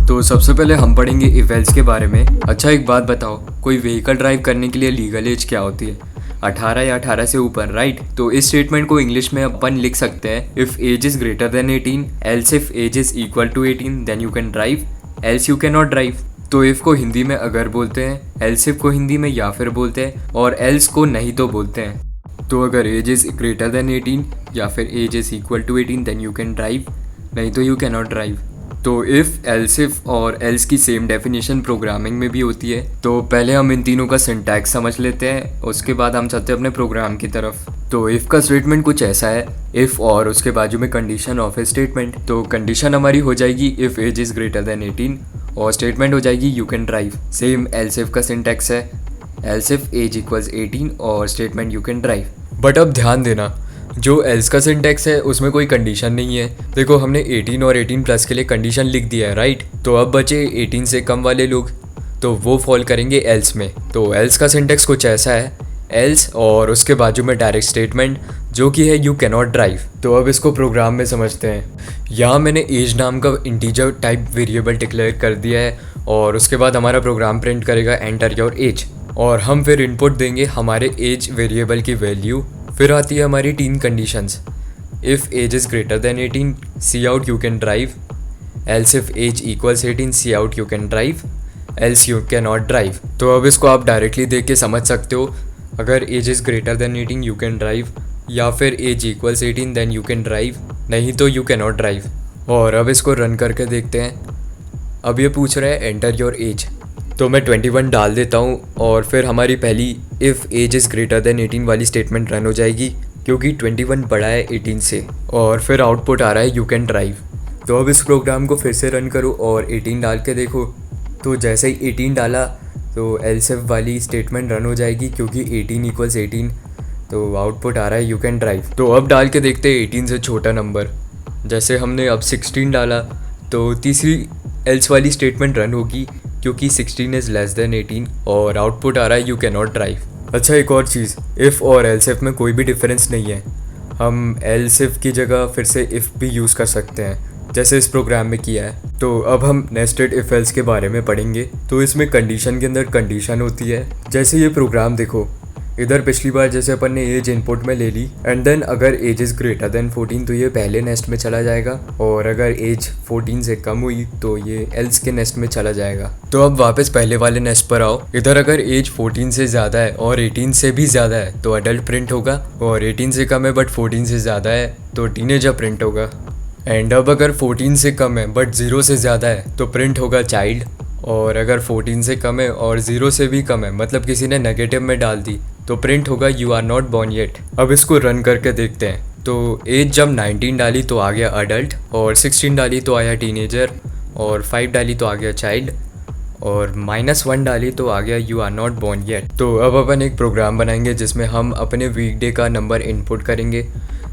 तो सबसे पहले हम पढ़ेंगे इफ एल्स के बारे में। अच्छा एक बात बताओ, कोई व्हीकल ड्राइव करने के लिए लीगल एज क्या होती है? 18 या 18 से ऊपर, राइट? तो इस स्टेटमेंट को इंग्लिश में अपन लिख सकते हैं, if age is greater than 18, else if age is equal to 18 then you can drive, else you can not drive. तो इफ को हिंदी में अगर बोलते हैं, एल्स इफ को हिंदी में या फिर बोलते हैं, और एल्स को नहीं तो बोलते हैं। तो अगर एज इज ग्रेटर देन 18 या फिर age is equal to 18 then you can drive, नहीं तो यू कैन नॉट ड्राइव। तो इफ़, एल्स इफ और एल्स की सेम डेफिनेशन प्रोग्रामिंग में भी होती है। तो पहले हम इन तीनों का सिंटैक्स समझ लेते हैं, उसके बाद हम चलते हैं अपने प्रोग्राम की तरफ। तो इफ़ का स्टेटमेंट कुछ ऐसा है, इफ़ और उसके बाजू में कंडीशन ऑफ ए स्टेटमेंट। तो कंडीशन हमारी हो जाएगी if age is greater than 18 और स्टेटमेंट हो जाएगी you can drive. Same else if का सिंटैक्स है, एल्स इफ एज इक्वल्स 18 और statement you can drive. But अब ध्यान देना, जो एल्स का सिंटैक्स है उसमें कोई कंडीशन नहीं है। देखो हमने 18 और 18 प्लस के लिए कंडीशन लिख दिया है, राइट? तो अब बचे 18 से कम वाले लोग, तो वो फॉल करेंगे एल्स में। तो एल्स का सिंटैक्स कुछ ऐसा है, एल्स और उसके बाजू में डायरेक्ट स्टेटमेंट जो कि है यू कैन नॉट ड्राइव। तो अब इसको प्रोग्राम में समझते हैं। यहाँ मैंने एज नाम का इंटीजर टाइप वेरिएबल डिक्लेयर कर दिया है और उसके बाद हमारा प्रोग्राम प्रिंट करेगा एंटर योर एज, और हम फिर इनपुट देंगे हमारे एज वेरिएबल की वैल्यू। फिर आती है हमारी 3 conditions, if age is greater than 18 cout you can drive, else if age equals 18 cout you can drive, else you can not drive. तो अब इसको आप डायरेक्टली देख के समझ सकते हो, अगर age is greater than 18 you can drive, या फिर age equals 18 then you can drive, नहीं तो यू कैन नॉट ड्राइव। और अब इसको रन करके देखते हैं। अब ये पूछ रहा है एंटर योर एज, तो मैं 21 डाल देता हूँ और फिर हमारी पहली if age is greater than 18 वाली स्टेटमेंट रन हो जाएगी, क्योंकि 21 बड़ा है 18 से। और फिर आउटपुट आ रहा है यू कैन ड्राइव। तो अब इस प्रोग्राम को फिर से रन करो और 18 डाल के देखो। तो जैसे ही 18 डाला तो एल्स इफ वाली स्टेटमेंट रन हो जाएगी, क्योंकि 18 इक्वल्स 18, तो आउटपुट आ रहा है यू कैन ड्राइव। तो अब डाल के देखते हैं 18 से छोटा नंबर। जैसे हमने अब 16 डाला तो तीसरी एल्स वाली स्टेटमेंट रन होगी, क्योंकि 16 इज़ लेस देन 18, और आउटपुट आ रहा है यू कैन नॉट ड्राइव। अच्छा एक और चीज़, इफ़ और एल्स इफ में कोई भी डिफरेंस नहीं है। हम एल्स इफ की जगह फिर से इफ़ भी यूज़ कर सकते हैं, जैसे इस प्रोग्राम में किया है। तो अब हम नेस्टेड इफ एल्स के बारे में पढ़ेंगे। तो इसमें कंडीशन के अंदर कंडीशन होती है। जैसे ये प्रोग्राम देखो, इधर पिछली बार जैसे अपन ने एज इनपुट में ले ली, एंड देन अगर एज इज़ ग्रेटर देन 14 तो ये पहले नेस्ट में चला जाएगा, और अगर एज 14 से कम हुई तो ये एल्स के नेस्ट में चला जाएगा। तो अब वापस पहले वाले नेस्ट पर आओ। इधर अगर एज 14 से ज़्यादा है और 18 से भी ज़्यादा है तो अडल्ट प्रिंट होगा, और 18 से कम है बट 14 से ज़्यादा है तो टीनेजर प्रिंट होगा। एंड अब अगर 14 से कम है बट 0 से ज़्यादा है तो प्रिंट होगा चाइल्ड, और अगर 14 से कम है और 0 से भी कम है, मतलब किसी ने नेगेटिव में डाल दी, तो प्रिंट होगा you are not born yet. अब इसको रन करके देखते हैं। तो एज जब 19 डाली तो आ गया अडल्ट, और 16 डाली तो आया टीनेजर, और 5 डाली तो आ गया चाइल्ड, और -1 डाली तो आ गया you are not born yet. तो अब अपन एक प्रोग्राम बनाएंगे जिसमें हम अपने वीकडे का नंबर इनपुट करेंगे,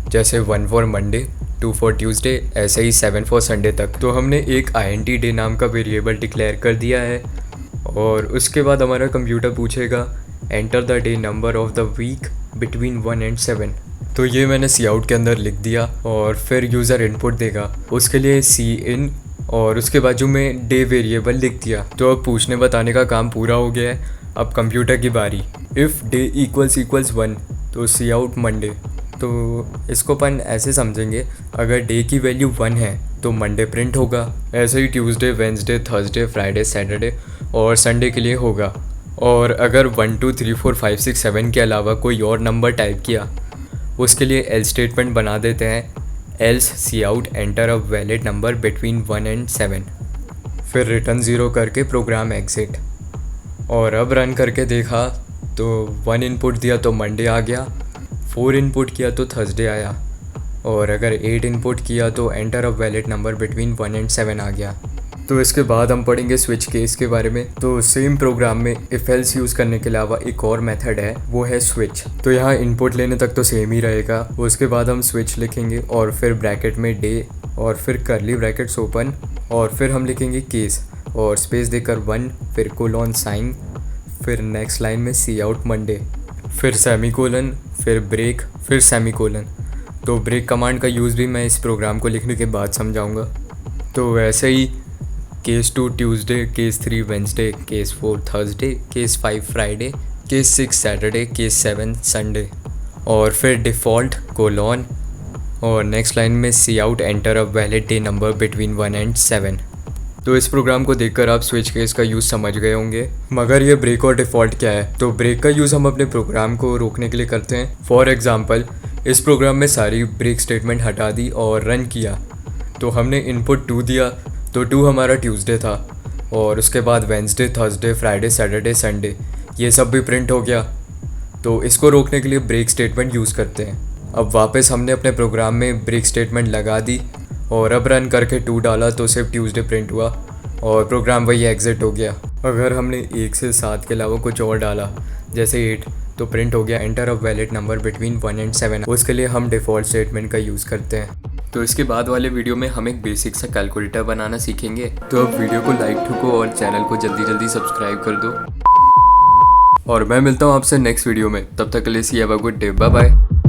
जैसे 1 फॉर मंडे, 2 फॉर ट्यूसडे, ऐसे ही 7 फॉर संडे तक। तो हमने एक INT डे नाम का वेरिएबल डिक्लेयर कर दिया है, और उसके बाद हमारा कंप्यूटर पूछेगा enter the day number of the week between 1 and 7। तो ये मैंने सी आउट के अंदर लिख दिया, और फिर यूज़र इनपुट देगा, उसके लिए सी इन और उसके बाजू में डे वेरिएबल लिख दिया। तो अब पूछने बताने का काम पूरा हो गया है। अब कंप्यूटर की बारी। इफ़ डे इक्वल्स 1 तो सी आउट मंडे। तो इसको अपन ऐसे समझेंगे, अगर डे की वैल्यू 1 है तो मंडे प्रिंट होगा, ऐसे ही Tuesday, Wednesday, Thursday, Friday, Saturday और संडे के लिए होगा। और अगर 1 2 3 4 5 6 7 के अलावा कोई और नंबर टाइप किया, उसके लिए एल्स स्टेटमेंट बना देते हैं, else cout enter a valid number between 1 and 7, फिर रिटर्न 0 करके प्रोग्राम एग्जिट। और अब रन करके देखा तो 1 इनपुट दिया तो मंडे आ गया, 4 इनपुट किया तो थर्सडे आया, और अगर 8 इनपुट किया तो enter a valid number between 1 and 7 आ गया। तो इसके बाद हम पढ़ेंगे स्विच केस के बारे में। तो सेम प्रोग्राम में इफ एल्स यूज़ करने के अलावा एक और मेथड है, वो है स्विच। तो यहाँ इनपुट लेने तक तो सेम ही रहेगा, उसके बाद हम स्विच लिखेंगे और फिर ब्रैकेट में डे और फिर करली ब्रैकेट्स ओपन, और फिर हम लिखेंगे केस और स्पेस देकर 1, फिर कोलोन साइन, फिर नेक्स्ट लाइन में सी आउट मंडे, फिर सेमीकोलन, फिर ब्रेक, फिर सेमीकोलन। तो ब्रेक कमांड का यूज़ भी मैं इस प्रोग्राम को लिखने के बाद समझाऊंगा। तो वैसे ही case 2 Tuesday, case 3 Wednesday, case 4 Thursday, case 5 Friday, case 6 Saturday, case 7 Sunday. और फिर डिफ़ॉल्ट कोलॉन और नेक्स्ट लाइन में cout enter a valid day number between 1 and 7। तो इस प्रोग्राम को देखकर आप स्विच केस का यूज़ समझ गए होंगे। मगर ये ब्रेक और डिफ़ॉल्ट क्या है? तो ब्रेक का यूज़ हम अपने प्रोग्राम को रोकने के लिए करते हैं। फॉर एग्ज़ाम्पल, इस प्रोग्राम में सारी ब्रेक स्टेटमेंट हटा दी और रन किया, तो हमने इनपुट 2 दिया, तो 2 हमारा ट्यूसडे था, और उसके बाद Wednesday, Thursday, Friday, Saturday, Sunday ये सब भी प्रिंट हो गया। तो इसको रोकने के लिए ब्रेक स्टेटमेंट यूज़ करते हैं। अब वापस हमने अपने प्रोग्राम में ब्रेक स्टेटमेंट लगा दी और अब रन करके 2 डाला तो सिर्फ ट्यूसडे प्रिंट हुआ और प्रोग्राम वही एग्जिट हो गया। अगर हमने 1 से 7 के अलावा कुछ और डाला जैसे 8, तो प्रिंट हो गया enter a valid number between 1 and 7। उसके लिए हम डिफ़ॉल्ट स्टेटमेंट का यूज़ करते हैं। तो इसके बाद वाले वीडियो में हम एक बेसिक सा कैलकुलेटर बनाना सीखेंगे। तो अब वीडियो को लाइक ठोको और चैनल को जल्दी जल्दी सब्सक्राइब कर दो। और मैं मिलता हूँ आपसे नेक्स्ट वीडियो में। तब तक के लिए see have a good day, bye bye.